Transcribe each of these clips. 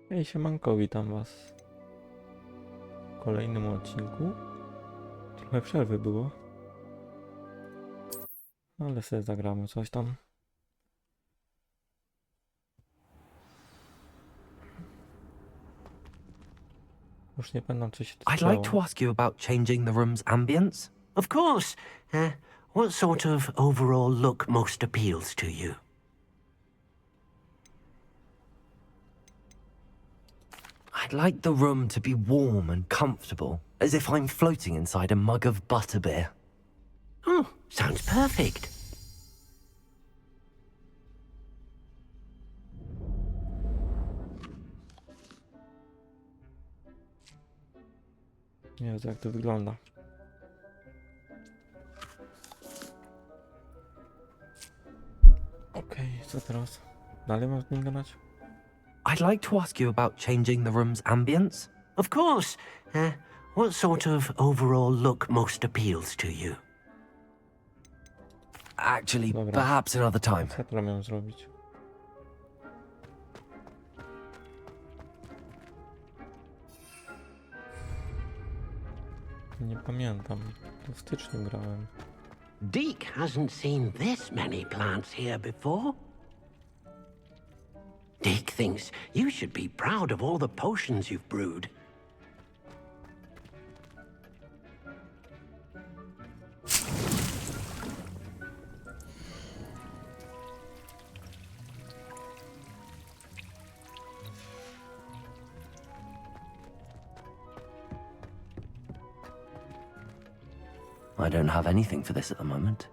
Hej, siemanko, witam was w kolejnym odcinku. Trochę przerwy było, ale sobie zagramy coś tam. Już nie pamiętam, co się tu I'd stało. like to ask you about changing the room's ambience. Of course. What sort of overall look most appeals to you? I'd like the room to be warm and comfortable, as if I'm floating inside a mug of butterbeer. Oh, sounds perfect. Nie wiem, jak to wygląda. Okej, co teraz? Dalej mam z nim gadać? I'd like to ask you about changing the room's ambience. Of course. What sort of overall look most appeals to you? Actually, Dobra. perhaps another time. Co ja miałem zrobić? Nie pamiętam. To w styczniu grałem. Deke hasn't seen this many plants here before. Deke thinks you should be proud of all the potions you've brewed. I don't have anything for this at the moment.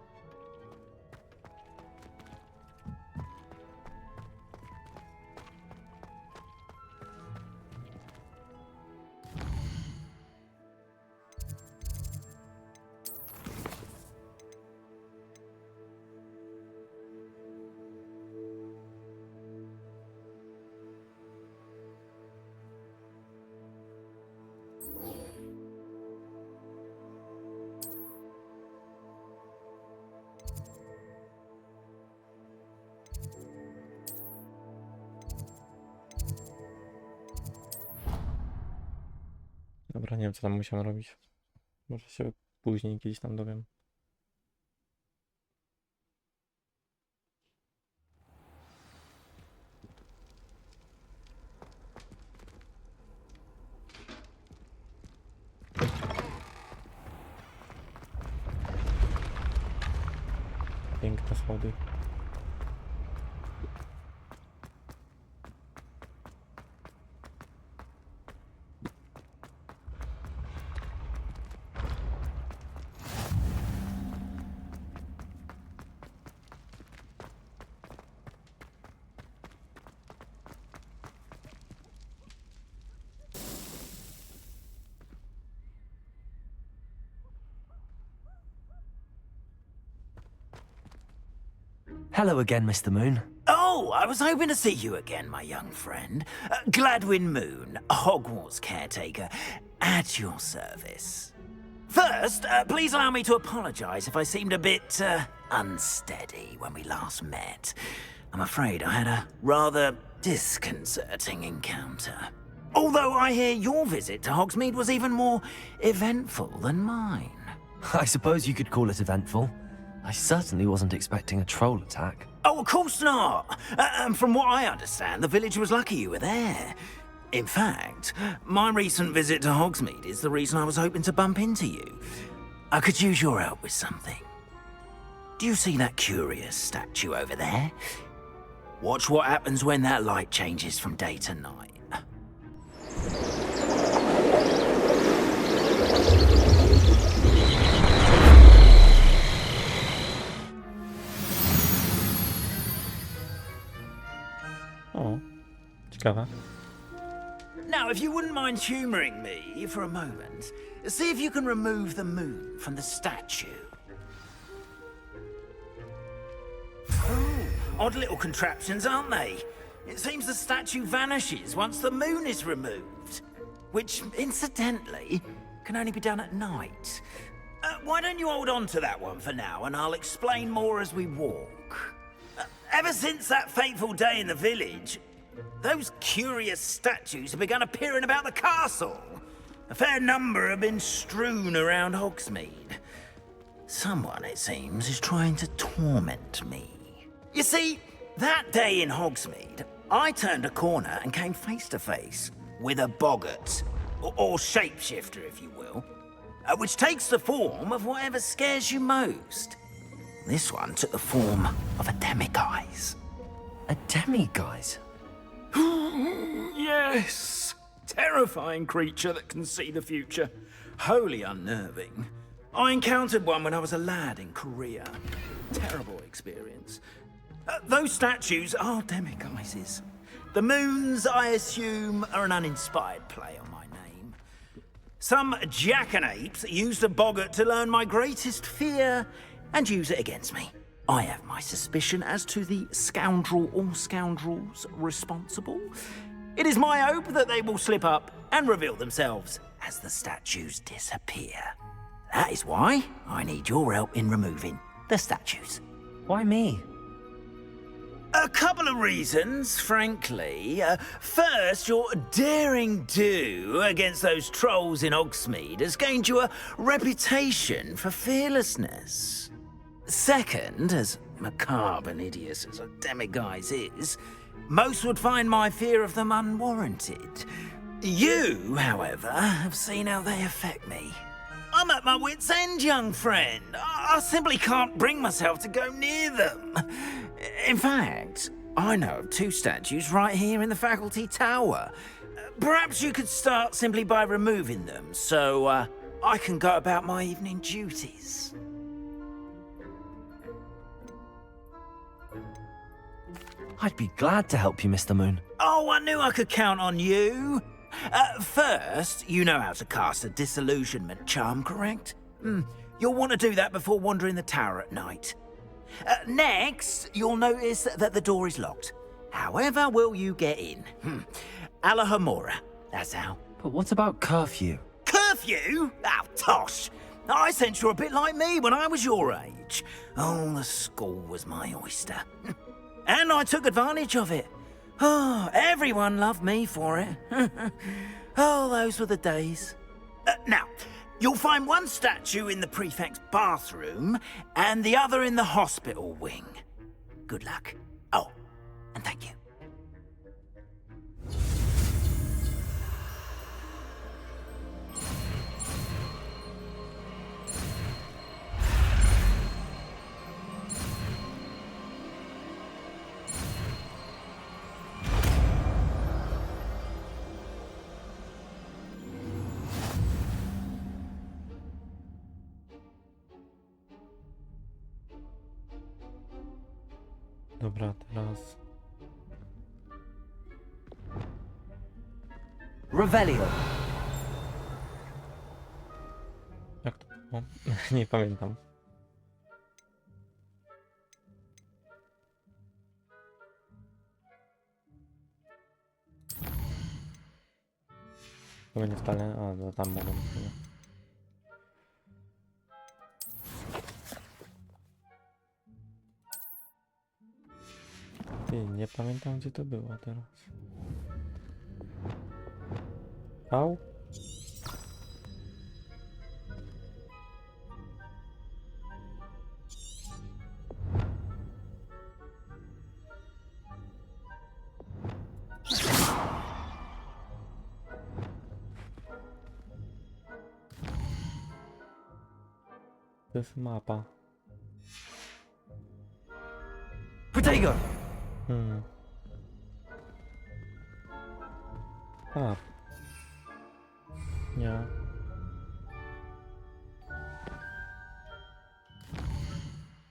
Dobra, nie wiem, co tam musiałem robić. Może się później kiedyś tam dowiem. Piękne schody. Hello again, Mr. Moon. Oh, I was hoping to see you again, my young friend. Gladwin Moon, Hogwarts caretaker, at your service. First, please allow me to apologize if I seemed a bit unsteady when we last met. I'm afraid I had a rather disconcerting encounter. Although I hear your visit to Hogsmeade was even more eventful than mine. I suppose you could call it eventful. I certainly wasn't expecting a troll attack. Oh, of course not. And from what I understand, the village was lucky you were there. In fact, my recent visit to Hogsmeade is the reason I was hoping to bump into you. I could use your help with something. Do you see that curious statue over there? Watch what happens when that light changes from day to night. O, ciekawe. Now, if you wouldn't mind humoring me for a moment, see if you can remove the moon from the statue. Oh, odd little contraptions, aren't they? It seems the statue vanishes once the moon is removed, which, incidentally, can only be done at night. Why don't you hold on to that one for now, and I'll explain more as we walk. Ever since that fateful day in the village, those curious statues have begun appearing about the castle. A fair number have been strewn around Hogsmeade. Someone, it seems, is trying to torment me. You see, that day in Hogsmeade, I turned a corner and came face to face with a boggart, or shapeshifter, if you will, which takes the form of whatever scares you most. This one took the form of a demiguise. A demiguise? Yes! Terrifying creature that can see the future. Wholly unnerving. I encountered one when I was a lad in Korea. Terrible experience. Those statues are demiguises. The moons, I assume, are an uninspired play on my name. Some jackanapes used a boggart to learn my greatest fear and use it against me. I have my suspicion as to the scoundrel or scoundrels responsible. It is my hope that they will slip up and reveal themselves as the statues disappear. That is why I need your help in removing the statues. Why me? A couple of reasons, frankly. First, your daring do against those trolls in Hogsmeade has gained you a reputation for fearlessness. Second, as macabre and hideous as a demiguise is, most would find my fear of them unwarranted. You, however, have seen how they affect me. I'm at my wit's end, young friend. I simply can't bring myself to go near them. In fact, I know of two statues right here in the faculty tower. Perhaps you could start simply by removing them, so I can go about my evening duties. I'd be glad to help you, Mr. Moon. Oh, I knew I could count on you. First, you know how to cast a disillusionment charm, correct? You'll want to do that before wandering the tower at night. Next, you'll notice that the door is locked. However will you get in? Alahamora, that's how. But what about curfew? Curfew? Oh, tosh. I sense you're a bit like me when I was your age. Oh, the school was my oyster. And I took advantage of it. Oh, everyone loved me for it. Oh, those were the days. Now, you'll find one statue in the prefect's bathroom and the other in the hospital wing. Good luck. Oh, and thank you. Dobra, teraz... Revelio. Jak to było? Nie pamiętam. Chyba nie wcale... A, to tam mogą chyba. Ty, nie pamiętam gdzie to było teraz. Au? To jest mapa. Protego! A. Nie.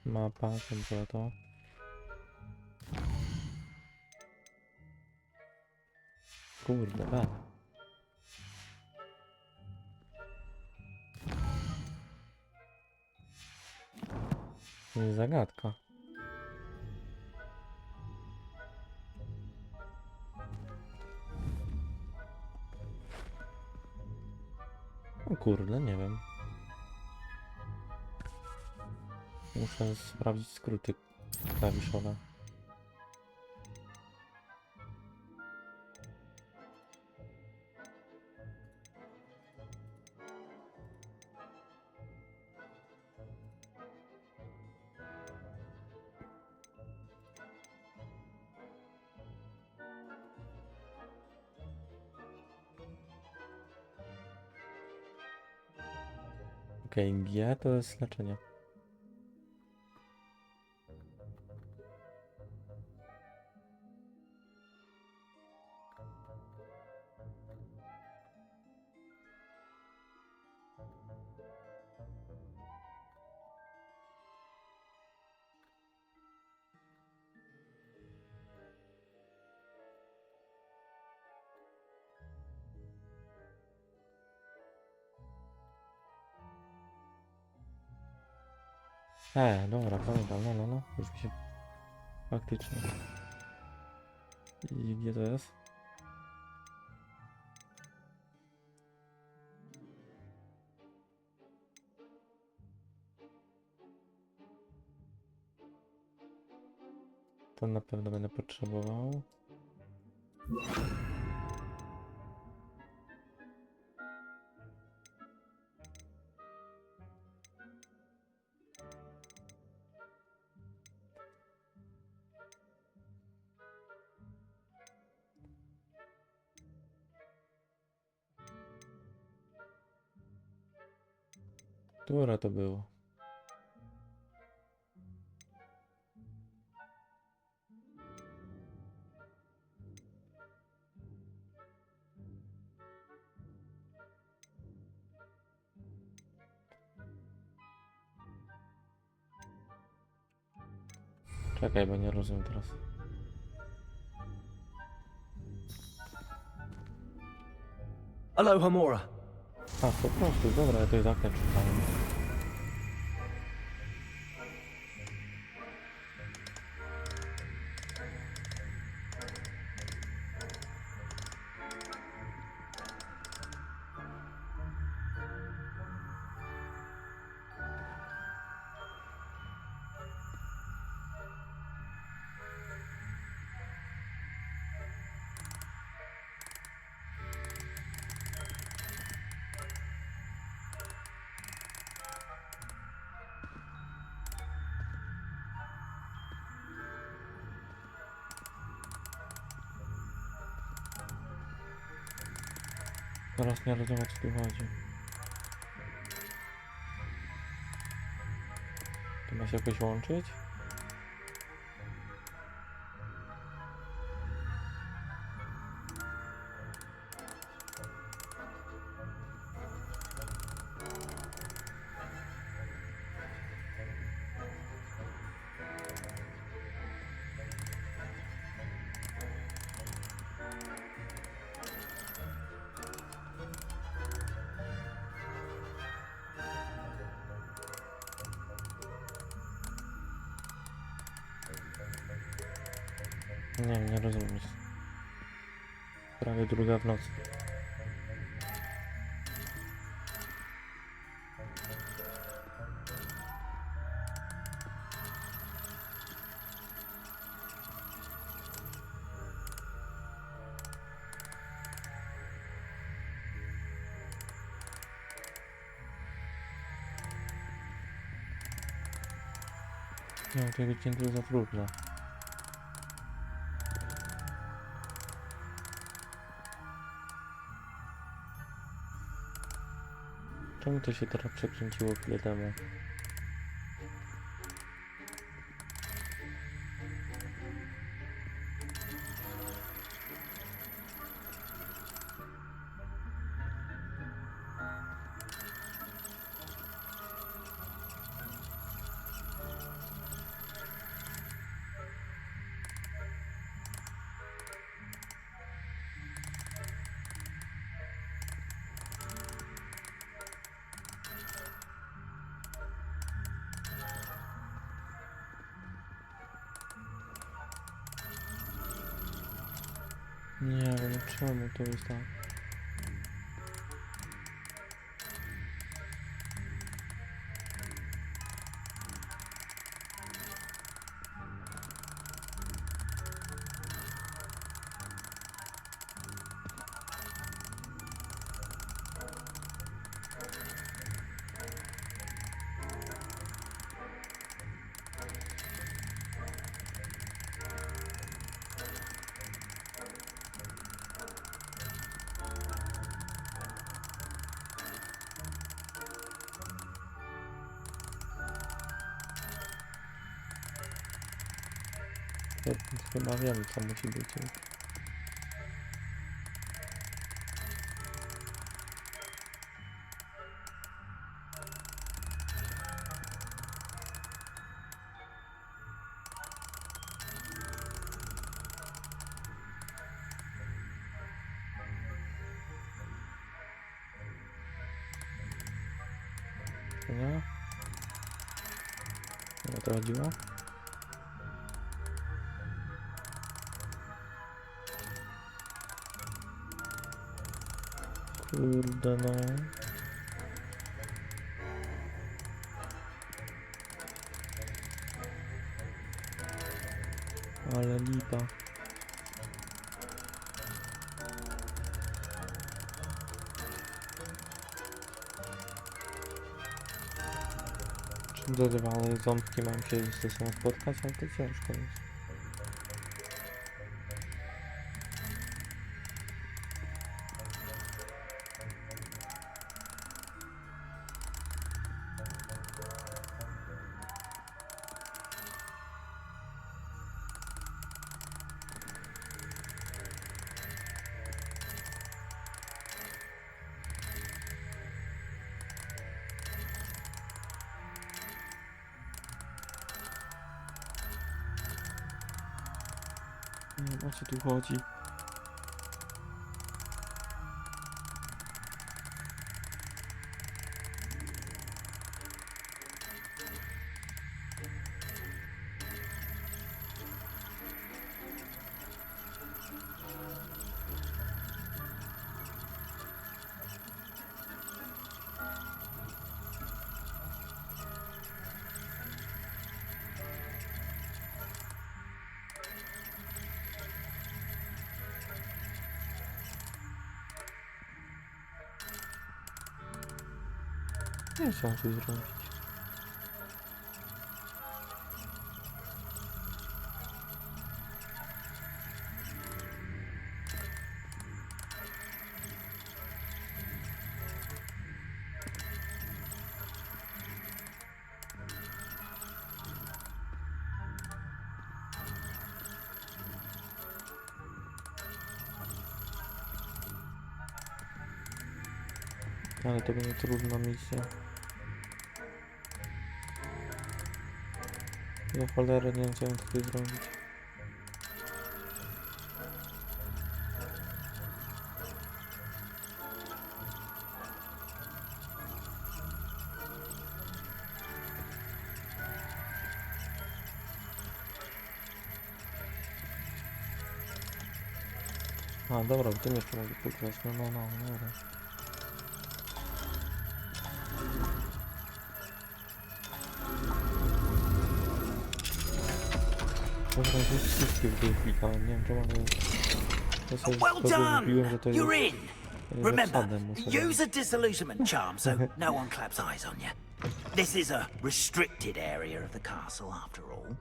Mapa, to było to. Kurde, To jest zagadka. O kurde, nie wiem. Muszę sprawdzić skróty klawiszowe. Okej, G to jest leczenie. Dobra, pamiętam, no, już mi się faktycznie. I gdzie to jest? To na pewno będę potrzebował. Które to było? Czekaj, bo nie rozumiem teraz. Aloha, Mora. A, po prostu, dobra, ja to jest aktem czytałem. Teraz nie rozumiem, o co tu chodzi. To ma się jakoś łączyć? Nie rozumiem. Prawie druga w nocy. Nie, to wycięte za trudno. Czemu to się teraz przekręciło chwilę temu? Nie wiem czemu to jest tak. Więc chyba wiem, co musi być. Nie? Nie o to chodziło? Kurde no. Ale lipa. Czym dodawale ząbki mam się ze sobą spotkać, ale to ciężko jest. Nie wiem, o co tu chodzi. Nie wiem, co mam tu zrobić. Ale to będzie trudna misja. Do cholery nie wiem, co mam tutaj zrobić. A, dobra, w tym jeszcze mogę pograć. No, dobra. Dobra, już wszystkie w dół klikałem, nie wiem czemu, ale ja sobie Well done! mówiłem, że to jest You're in! Remember, zasadem, muszę use a disillusionment charm so no one claps eyes on you. This is a restricted area of the castle, after all.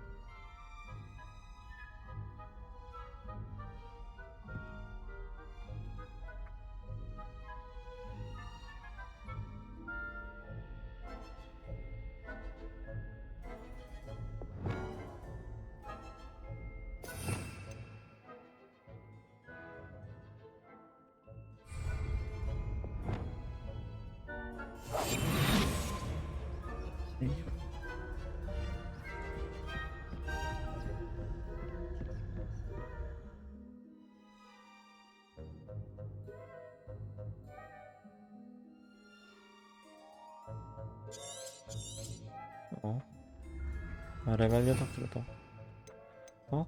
O. A rebelia to które to? O?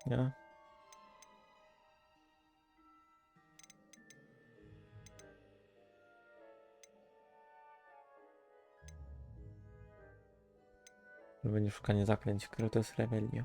Nie. Będzie szukanie zaklęć, które to jest rebelia.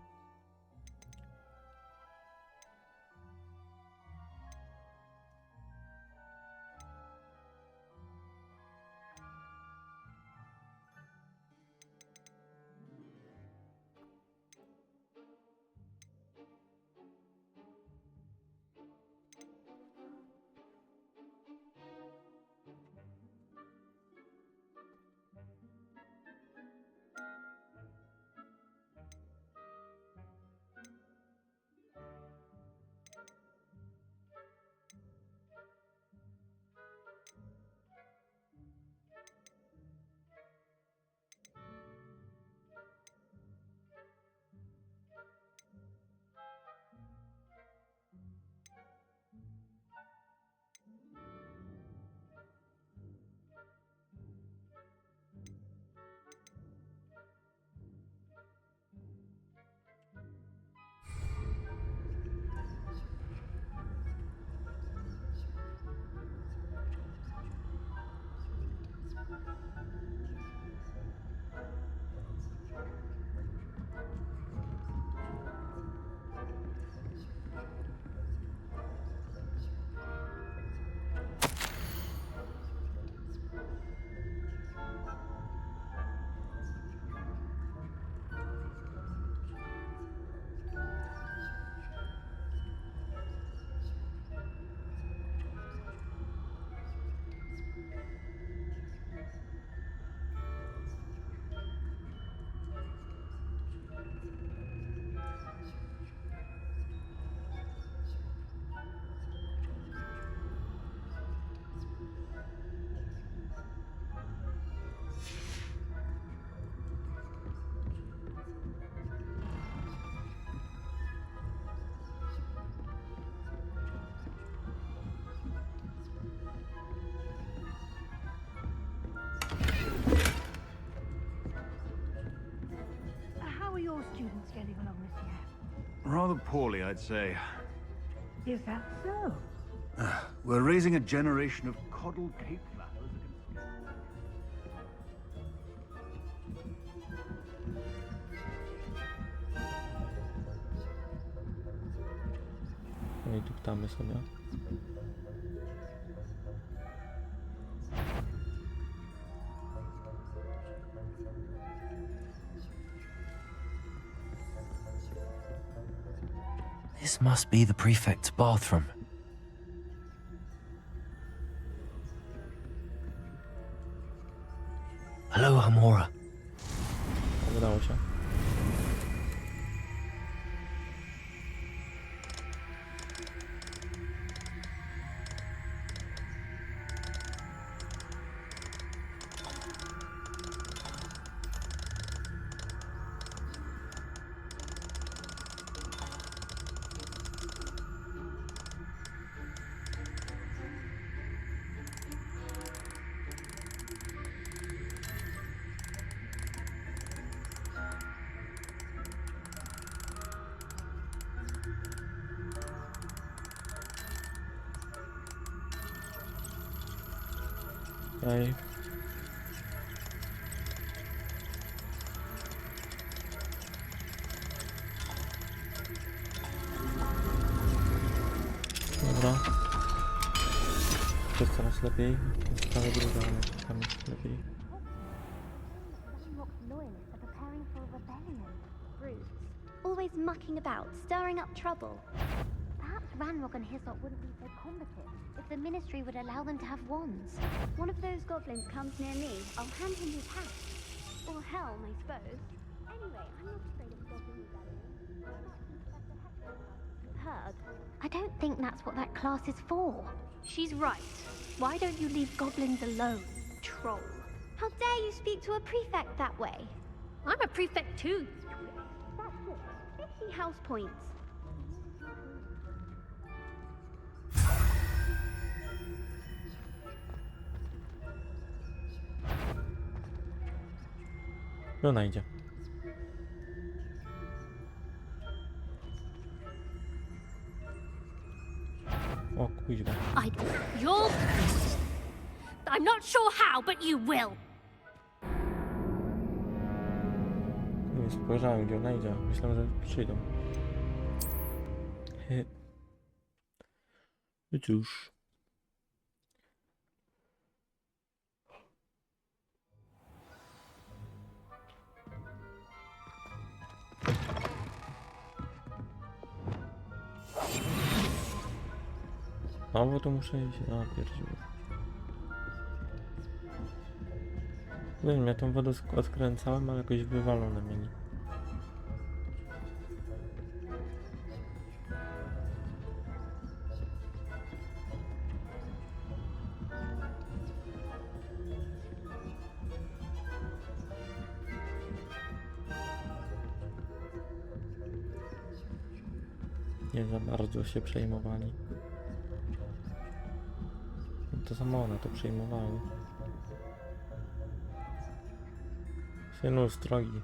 monsieur? Rather poorly, I'd say. Is that so? We're raising a generation of coddled cape flappers against... No i tu ptamy sobie. This must be the prefect's bathroom. Hello, Hamora. Udało się. Okej. Dobra. To jest coraz lepiej. Jest prawie druga, ale tam jest lepiej. Loyalists are preparing for a rebellion. Brutes, always mucking about, stirring up trouble. Perhaps Ranrock and Hyssop wouldn't be so combative if the Ministry would allow them to have wands. One of those goblins comes near me, I'll hand him his hat. Or helm, I suppose. Anyway, I'm not afraid of goblin rebellion. Heard. I don't think that's what that class is for. She's right. Why don't you leave goblins alone, troll? How dare you speak to a prefect that way? I'm a prefect too. That's it. 50 house points. No idzie. O kuźwa. You'll... I'm not sure how, but you will. Nie spojrzałem, gdzie ona idzie. Myślałem, że przyjdą. No cóż. No bo to muszę iść na pierdziu. Nie wiem, ja tą wodę odkręcałem, ale jakoś wywalone mieli. Nie za bardzo się przejmowali. To samo one to przejmowały. Synu strogi.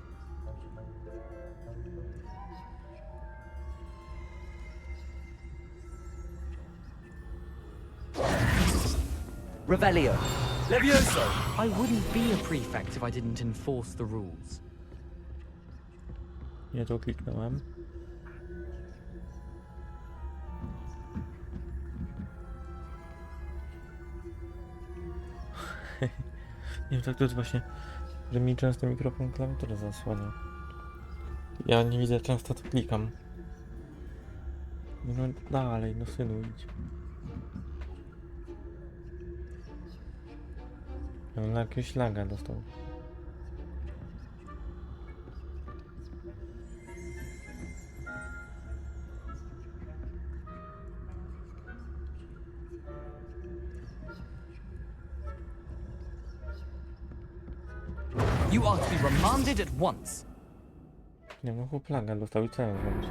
Revelio. Levioso! I wouldn't be a prefect if I didn't enforce the rules. Nie to kliknąłem. Nie wiem, tak to jest właśnie, że mi często mikrofon klawiaturę zasłania. Ja nie widzę, często to klikam. No dalej, no synu idź. On jakiegoś laga dostał. You are to be remanded at once. Nie no, chłop laga dostał i co ja mam zrobić?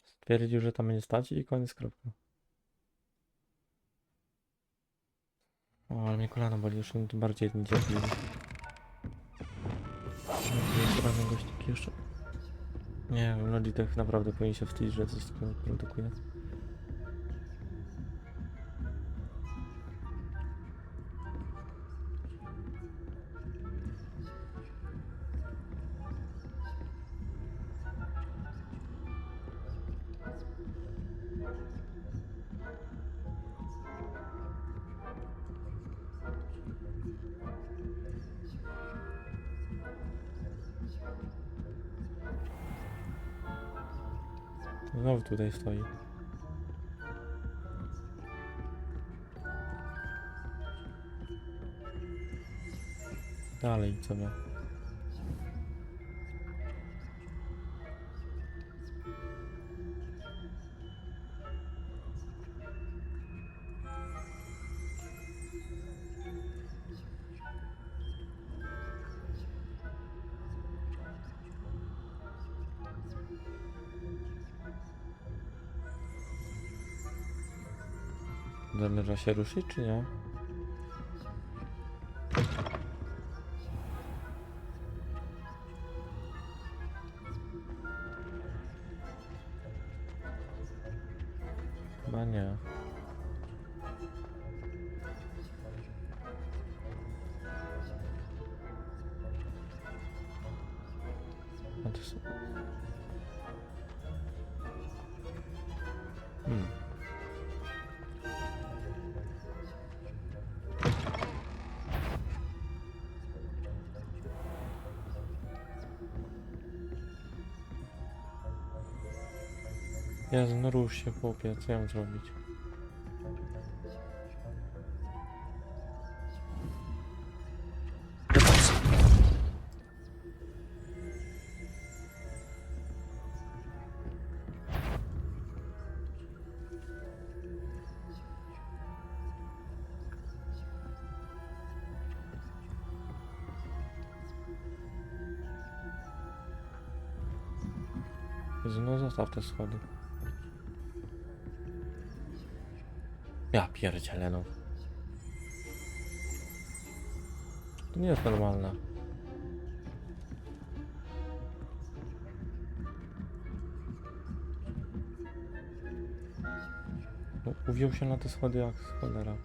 Stwierdził, że tam będzie stać i koniec, kropka. O, ale mnie kolana boli, już tym bardziej niecierpliwy. Jest razem gościki jeszcze. Nie wiem, Logitech naprawdę powinien się wstydzić, że coś takiego produkuje. Znowu tutaj stoi. Dalej, co miał? Zamierza się ruszyć, czy nie? Chyba nie. A to są... Jezu, no rusz się, chłopie, co ja mam zrobić? Jezu, no zostaw te schody. Ja pierdzielę, no. To nie jest normalne. No, uwiał się na te schody jak cholera.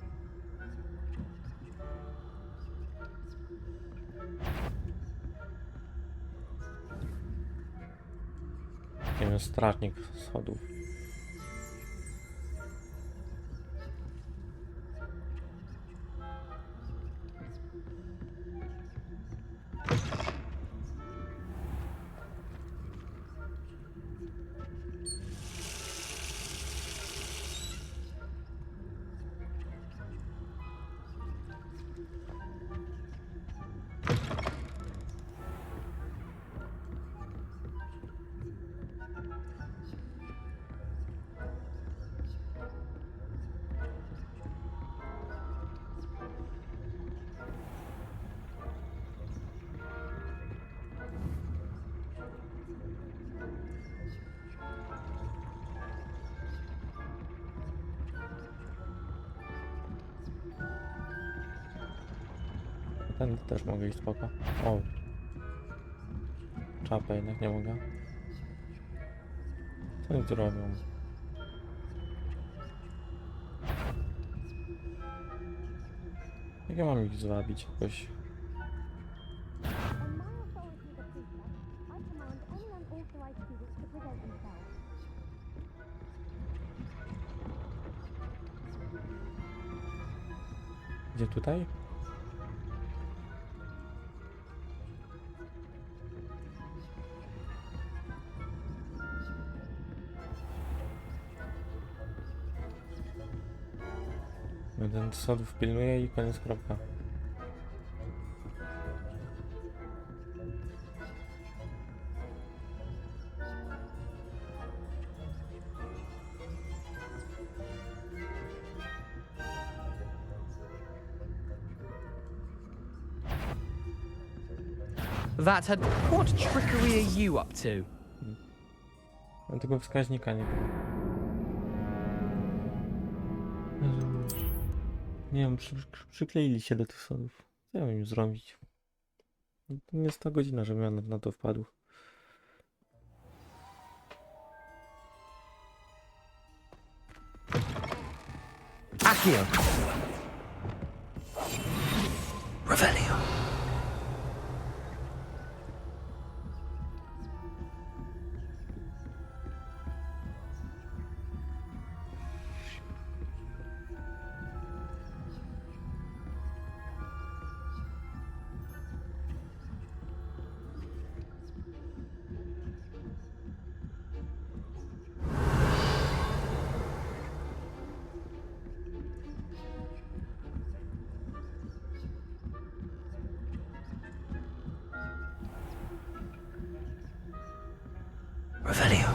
Nie wiem, strażnik schodów. Ten też mogę iść spoko. O. Czapę jednak nie mogę. Co oni tu robią? Jak ja mam ich zwabić jakoś? Gdzie tutaj? Jeden sodów pilnuje i koniec, kropka. That had... What trickery are you up to? Ale tego wskaźnika nie było. Nie wiem, przykleili się do tych schodów. Co ja mam im zrobić? To nie jest ta godzina, żebym ja na to wpadł. Accio. Revelio. Revelio.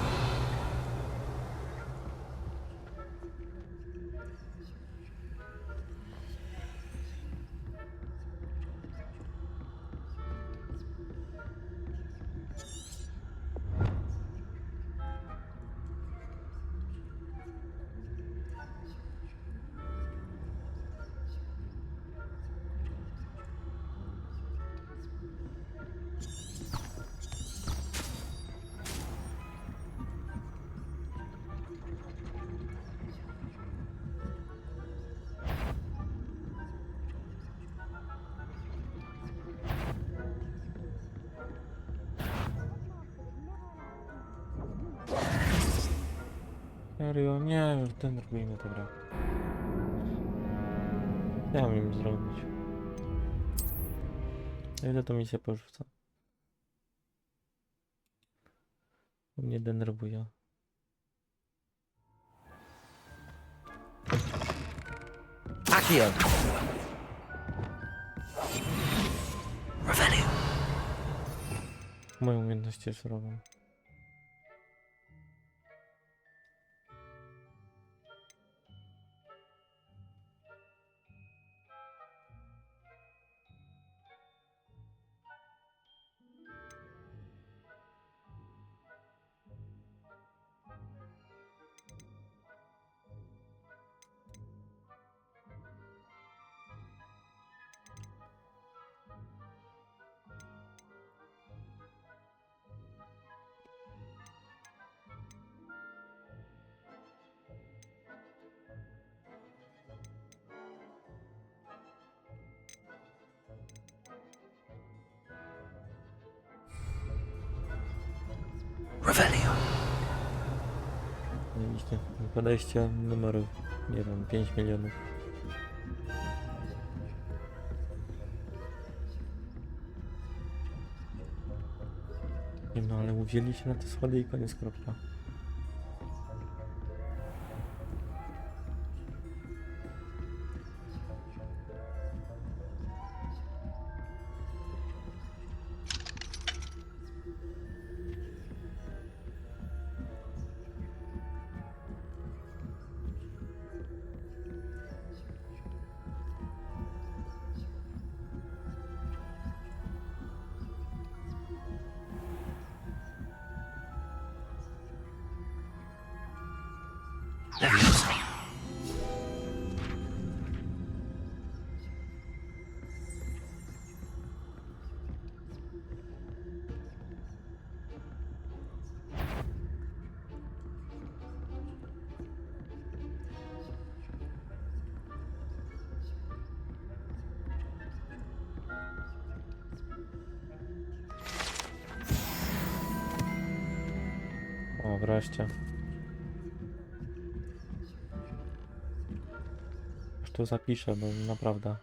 Serio? Nie, już denerwujmy, dobra. Co ja mam im zrobić? Ile to misja porzuca? Mnie denerwuje. Accio. Revelio. Moją umiejętność jest robią. Revelio. Mieliście podejście numer, nie wiem, 5 milionów. Nie no, ale uwzięli się na te schody i koniec, kropka. Leviosa. O, wreszcie. Aż to zapiszę, bo naprawdę.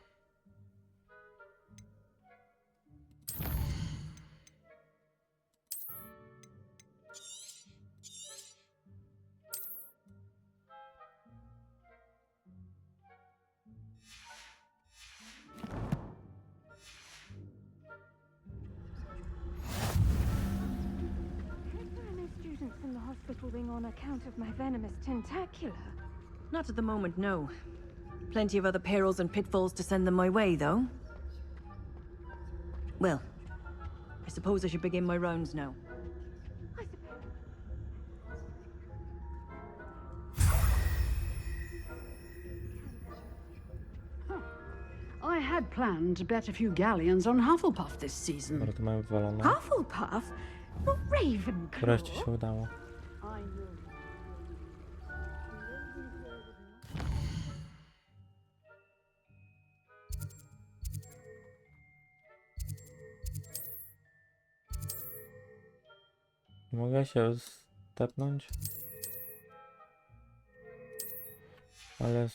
Students in the hospital wing on account of my venomous tentacular. Not at the moment, no. Plenty of other perils and pitfalls to send them my way, though. Well, I suppose I should begin my rounds now. I suppose. had planned to bet a few galleons on Hufflepuff this season. Dobra, to mamy wywalone. Hufflepuff? Well, Ravenclaw. Wreszcie się udało. Mogę się stepnąć? Ale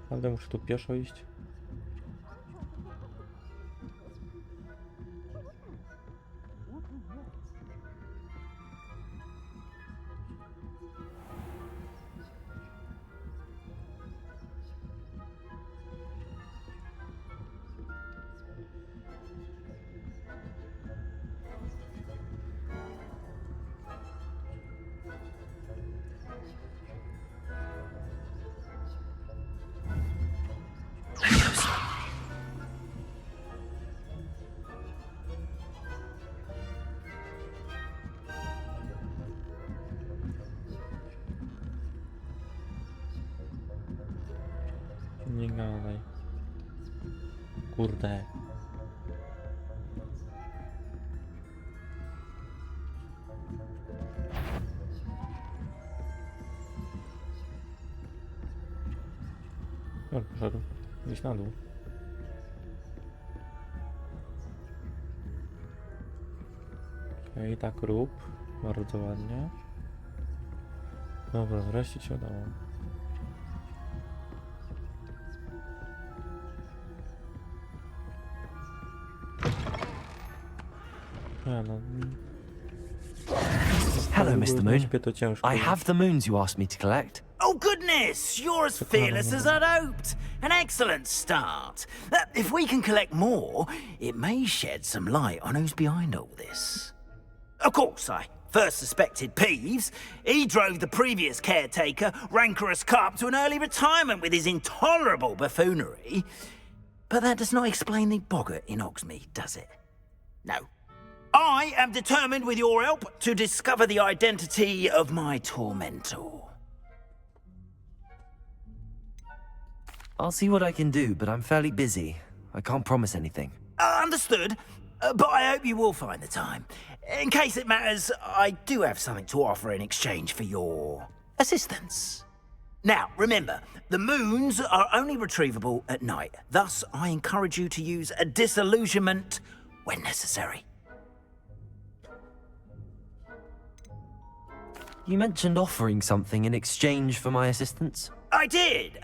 naprawdę muszę tu pieszo iść? Nie gadaj. Kurde. Dobra, poszedł. Gdzieś na dół. Okej, tak rób. Bardzo ładnie. Dobra, wreszcie się udało. Hello, Mr. Moon. To ciężko. I have the moons you asked me to collect. Oh, goodness! You're as fearless as I'd hoped. An excellent start. If we can collect more, it may shed some light on who's behind all this. Of course, I first suspected Peeves. He drove the previous caretaker, Rancorous Carp, to an early retirement with his intolerable buffoonery. But that does not explain the boggart in Hogsmeade, does it? No. I am determined, with your help, to discover the identity of my tormentor. I'll see what I can do, but I'm fairly busy. I can't promise anything. Understood. But I hope you will find the time. In case it matters, I do have something to offer in exchange for your assistance. Now, remember, the moons are only retrievable at night. Thus, I encourage you to use a disillusionment when necessary. You mentioned offering something in exchange for my assistance? I did.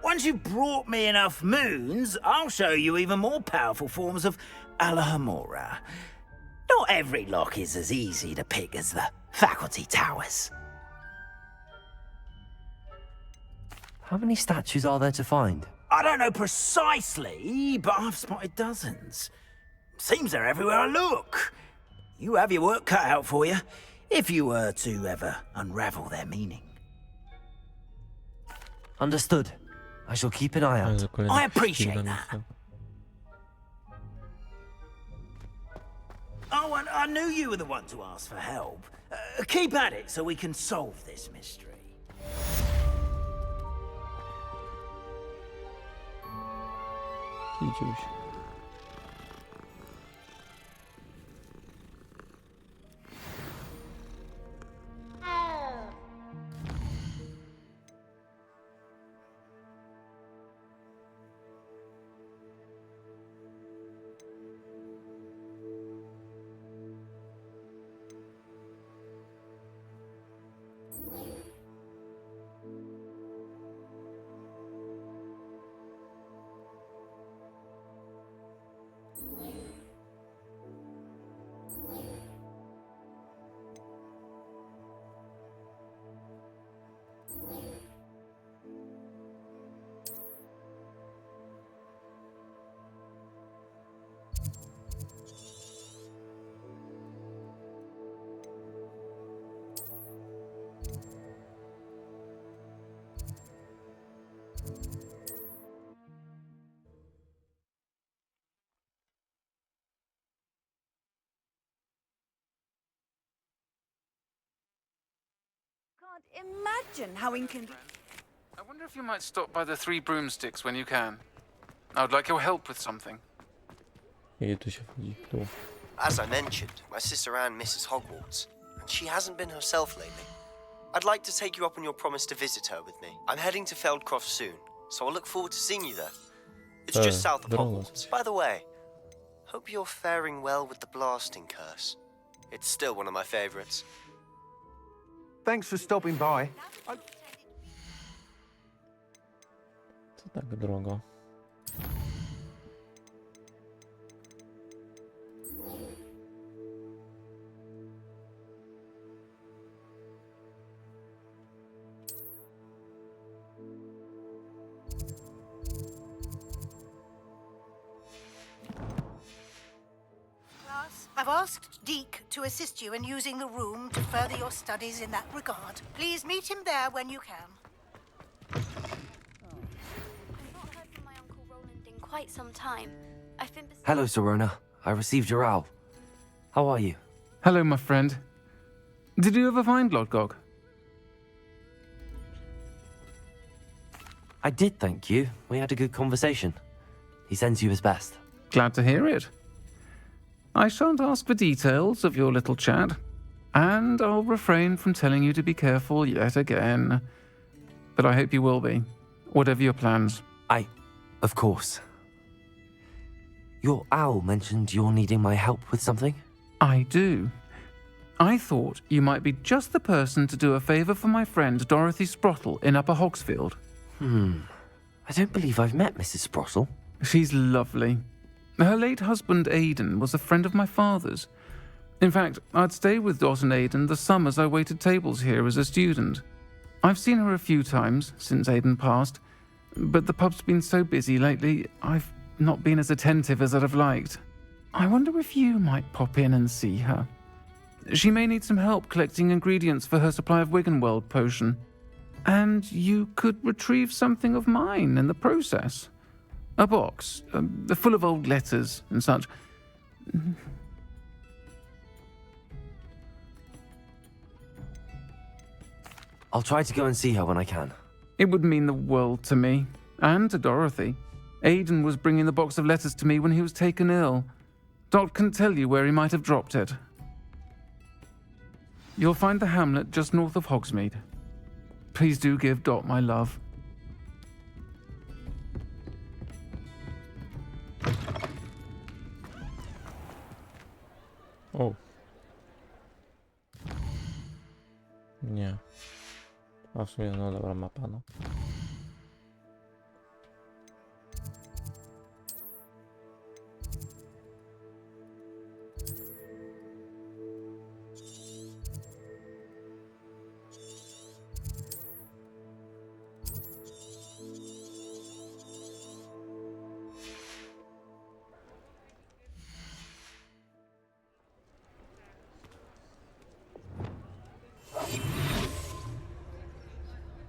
Once you've brought me enough moons, I'll show you even more powerful forms of Alohomora. Not every lock is as easy to pick as the faculty towers. How many statues are there to find? I don't know precisely, but I've spotted dozens. Seems they're everywhere I look. You have your work cut out for you, if you were to ever unravel their meaning. Understood. I shall keep an eye out. I appreciate that. Oh, and I knew you were the one to ask for help. Keep at it so we can solve this mystery. Idziuś. Can't imagine how inconvenient. I wonder if you might stop by the Three Broomsticks when you can. I would like your help with something. I tu się wchodzi. Tu. As I mentioned, my sister Anne misses Hogwarts, and she hasn't been herself lately. I'd like to take you up on your promise to visit her with me. I'm heading to Feldcroft soon, so I'll look forward to seeing you there. It's just south of Hogwarts. By the way, hope you're faring well with the blasting curse. It's still one of my favorites. Thanks for stopping by. Co tak drogo? I've asked Deke to assist you in using the room to further your studies in that regard. Please meet him there when you can. I've not heard from my Uncle Roland in quite some time. I've been... Hello, Serona. I received your owl. How are you? Hello, my friend. Did you ever find Lodgok? I did, thank you. We had a good conversation. He sends you his best. Glad to hear it. I shan't ask for details of your little chat, and I'll refrain from telling you to be careful yet again. But I hope you will be, whatever your plans. Of course. Your owl mentioned you're needing my help with something? I do. I thought you might be just the person to do a favour for my friend Dorothy Sprottle in Upper Hogsfield. I don't believe I've met Mrs. Sprottle. She's lovely. Her late husband, Aidan, was a friend of my father's. In fact, I'd stay with Dot and Aidan the summers I waited tables here as a student. I've seen her a few times since Aidan passed, but the pub's been so busy lately, I've not been as attentive as I'd have liked. I wonder if you might pop in and see her. She may need some help collecting ingredients for her supply of Wiggenweld potion. And you could retrieve something of mine in the process. A box, full of old letters and such. I'll try to go and see her when I can. It would mean the world to me, and to Dorothy. Aidan was bringing the box of letters to me when he was taken ill. Dot can tell you where he might have dropped it. You'll find the hamlet just north of Hogsmeade. Please do give Dot my love. O. Nie. A w sumie, no dobra, mapa, no.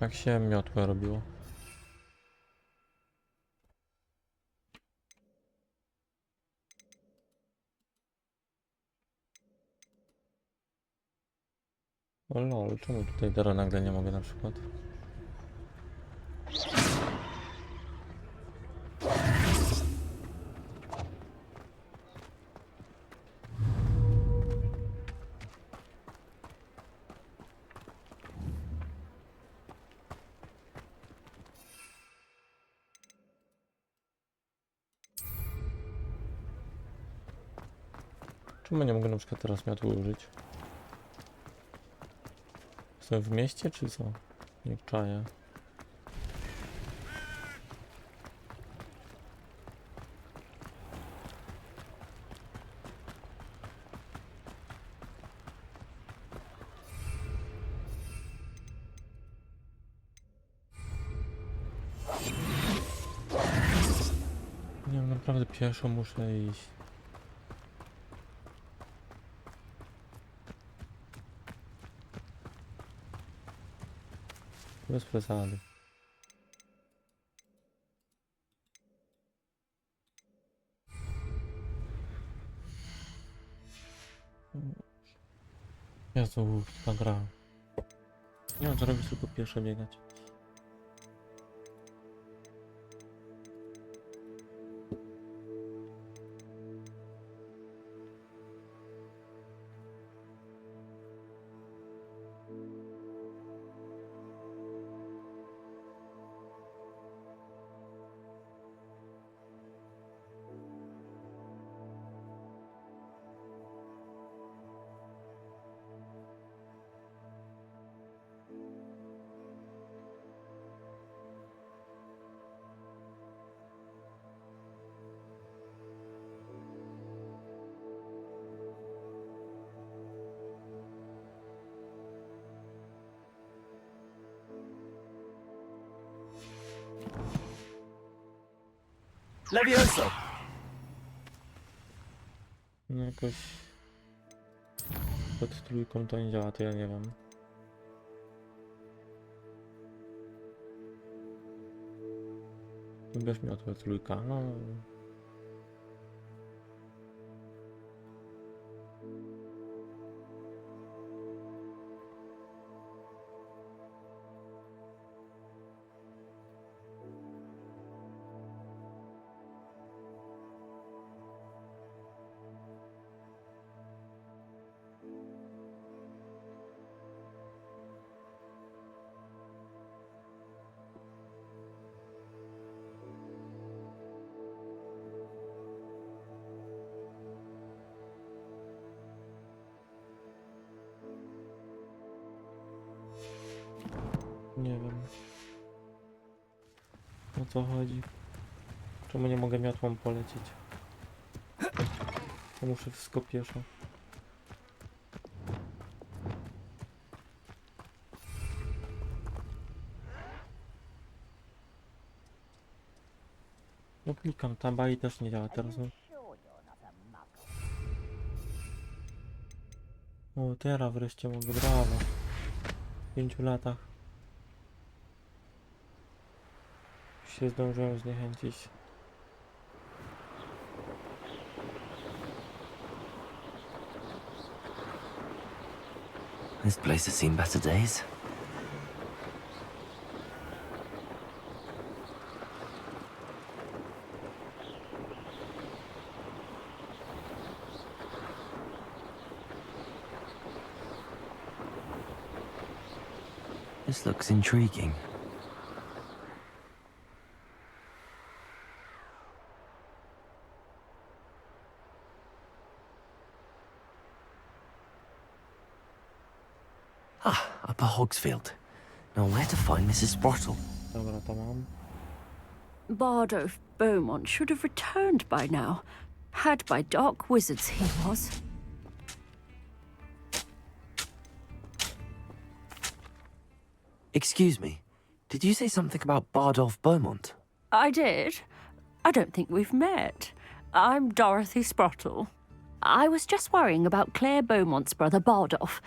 Jak się miotłę robiło? O lol, czemu tutaj teraz nagle nie mogę na przykład? Czemu nie mogę na przykład teraz miotły użyć? Jestem w mieście czy co? Nie czaję. Nie wiem, naprawdę pieszo muszę iść. Bez przesady. Jezu, ta gra. Nie wiem co robić, tylko pieszo biegać. Levioso! No jakoś... Pod trójką to nie działa, to ja nie wiem. Bierz mi od trójka, no... Nie wiem. O co chodzi? Czemu nie mogę miotłą polecieć? To muszę wszystko pieszo. No klikam taba i też nie działa teraz. O, teraz wreszcie mogę, brawo. W 5 latach. Się zdążyłem zniechęcić. This place has seen better days. This looks intriguing. Upper Hogsfield. Now where to find Mrs. Sprottle? Dobra, to mam. Bardolph Beaumont should have returned by now. Had by dark wizards he was. Excuse me, did you say something about Bardolph Beaumont? I did. I don't think we've met. I'm Dorothy Sprottle. I was just worrying about Claire Beaumont's brother Bardolph,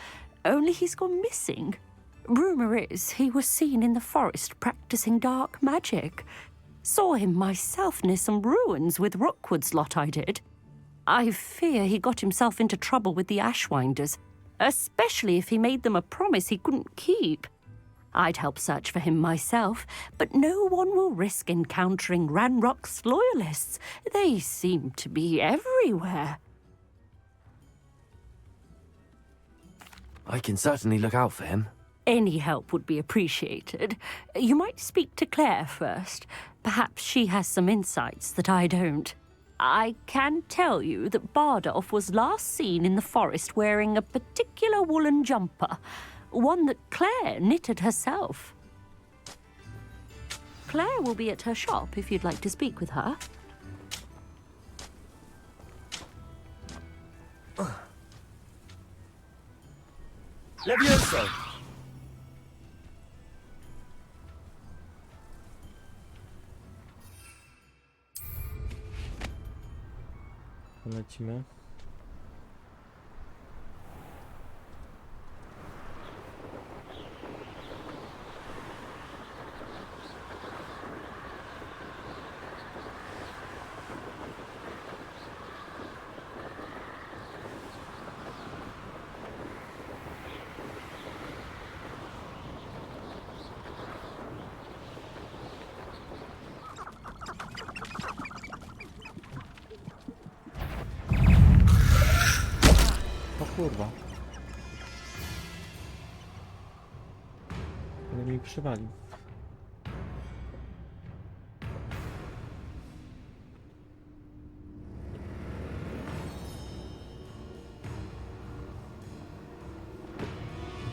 only he's gone missing. Rumour is he was seen in the forest practicing dark magic. Saw him myself near some ruins with Rookwood's lot I did. I fear he got himself into trouble with the Ashwinders, especially if he made them a promise he couldn't keep. I'd help search for him myself, but no one will risk encountering Ranrock's loyalists. They seem to be everywhere. I can certainly look out for him. Any help would be appreciated. You might speak to Claire first. Perhaps she has some insights that I don't. I can tell you that Bardolph was last seen in the forest wearing a particular woolen jumper, one that Claire knitted herself. Claire will be at her shop if you'd like to speak with her. Levioso! Lecimy. Kurwa. Ale mi przywalił.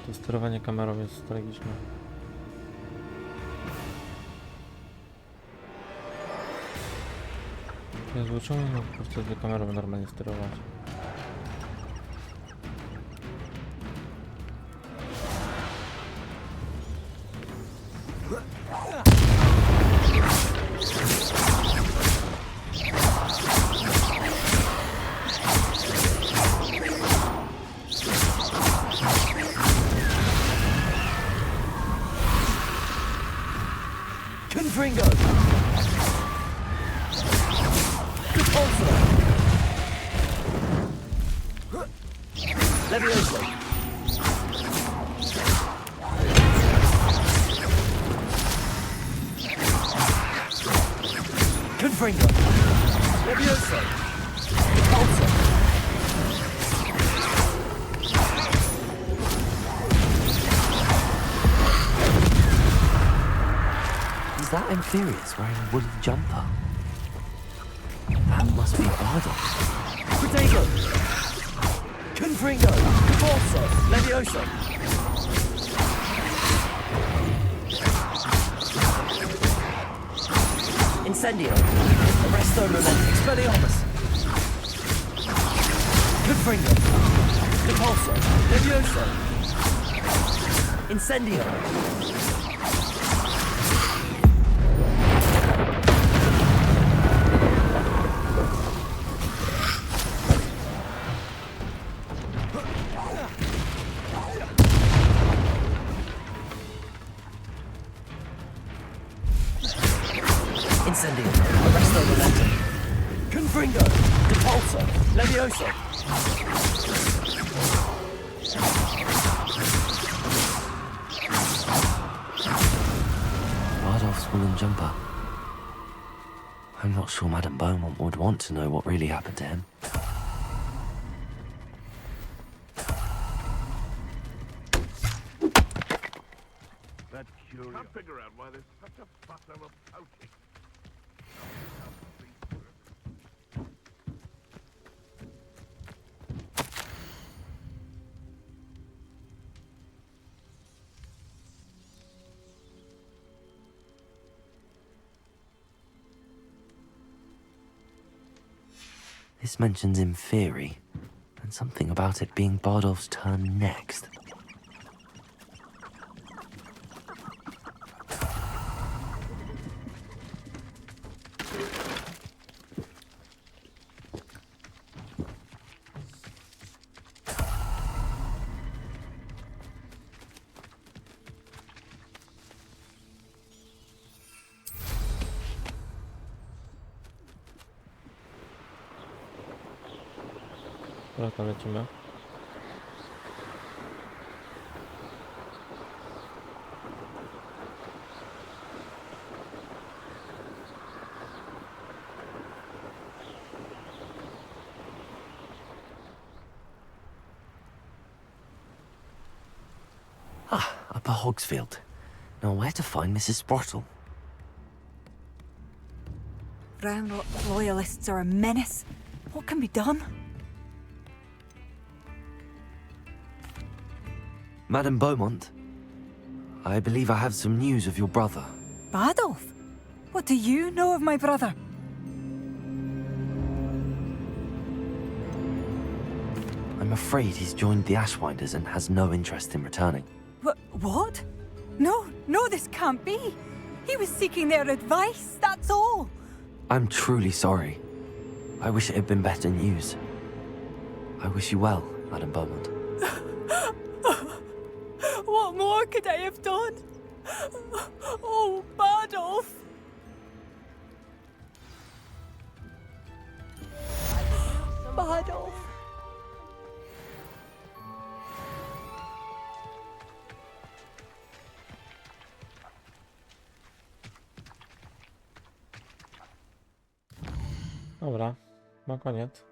To sterowanie kamerą jest tragiczne. Ja zobaczyłem, no po prostu z kamerą normalnie sterować. Confringo! Repulsor! Levioso! Confringo! Levioso! Repulsor! Is that Amphibious wearing a woolly jumper? That must be Bardo. Protego! Confringo! Repulsor! Levioso! Incendio! Arresto Momentum! Expelliarmus! Confringo! Repulsor! Levioso! Incendio! Incendio, Arresto Momentum. Confringo, Depulsor, Levioso. Bardolph's woolen jumper. I'm not sure Madame Beaumont would want to know what really happened to him. That's curious. Can't figure out why there's such a fuss over poaching. This mentions in theory, and something about it being Bardolph's turn next. Teraz tam lecimy. Ah, Upper Hogsfield. Now where to find Mrs. Sprottle? Brown loyalists are a menace. What can be done? Madame Beaumont, I believe I have some news of your brother. Bardolph? What do you know of my brother? I'm afraid he's joined the Ashwinders and has no interest in returning. What? No, this can't be. He was seeking their advice, that's all. I'm truly sorry. I wish it had been better news. I wish you well, Madame Beaumont. What more could I have done? Oh, Bardolph! Bardolph! Dobra, na koniec.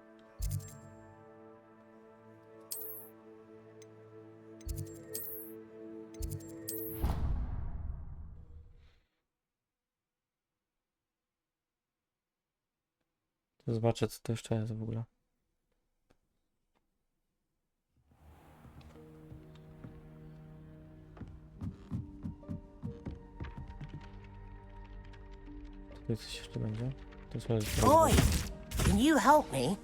Zobaczę, co to jeszcze jest w ogóle. Tutaj coś jeszcze będzie. To jest Boy, can you help me?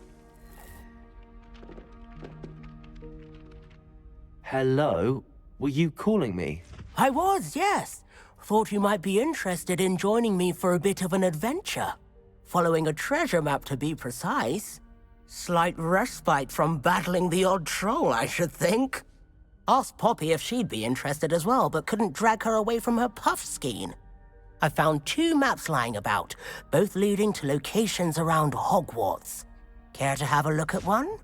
Hello? Were you calling me? I was, yes. Thought you might be interested in joining me for a bit of an adventure. Following a treasure map, to be precise. Slight respite from battling the odd troll, I should think. Asked Poppy if she'd be interested as well, but couldn't drag her away from her puff skein. I found 2 maps lying about, both leading to locations around Hogwarts. Care to have a look at one?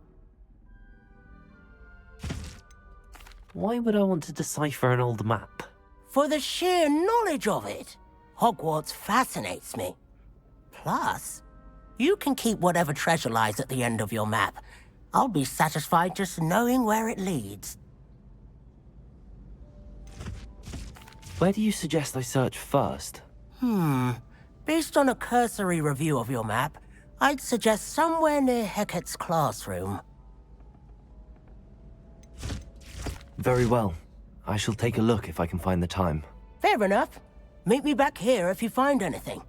Why would I want to decipher an old map? For the sheer knowledge of it. Hogwarts fascinates me. Plus, you can keep whatever treasure lies at the end of your map. I'll be satisfied just knowing where it leads. Where do you suggest I search first? Based on a cursory review of your map, I'd suggest somewhere near Hecat's classroom. Very well. I shall take a look if I can find the time. Fair enough. Meet me back here if you find anything.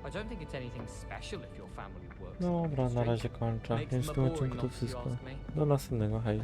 I don't think it's anything special if your family works. Dobra, na razie kończę. Jest w tym odcinku to wszystko. Do następnego, hej.